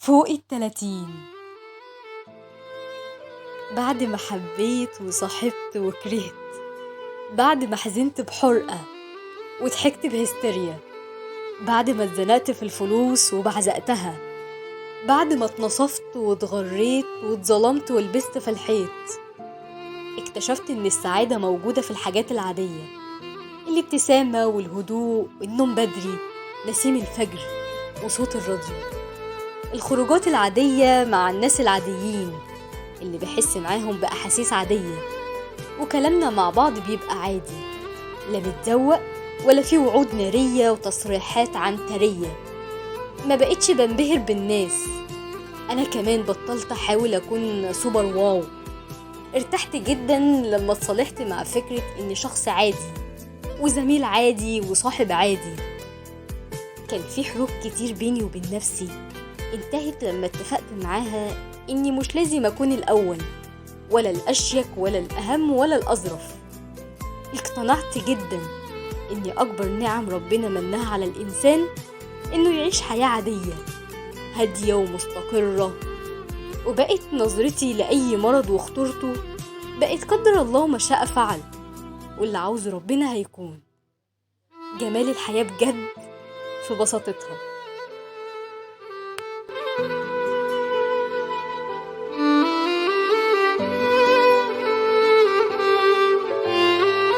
فوق 30. بعد ما حبيت وصاحبت وكرهت، بعد ما حزنت بحرقة وضحكت بهستيريا، بعد ما اتزنقت في الفلوس وبعزقتها، بعد ما اتنصفت واتغريت واتظلمت ولبست في الحيط، اكتشفت ان السعادة موجودة في الحاجات العادية، الابتسامة والهدوء والنوم بدري، نسيم الفجر وصوت الراديو، الخروجات العادية مع الناس العاديين اللي بحس معاهم بأحاسيس عادية، وكلامنا مع بعض بيبقى عادي، لا متزوق ولا في وعود نارية وتصريحات عنترية. ما بقتش بنبهر بالناس، أنا كمان بطلت أحاول أكون سوبر واو. ارتحت جدا لما اتصالحت مع فكرة إني شخص عادي وزميل عادي وصاحب عادي. كان في حروب كتير بيني وبين نفسي انتهت لما اتفقت معاها إني مش لازم أكون الأول ولا الأشيك ولا الأهم ولا الأظرف. اقتنعت جدا إني أكبر نعم ربنا منها على الإنسان إنه يعيش حياة عادية هادية ومستقرة. وبقت نظرتي لأي مرض وخطورته بقت قدر الله ما شاء فعل، واللي عاوز ربنا هيكون. جمال الحياة بجد في بساطتها.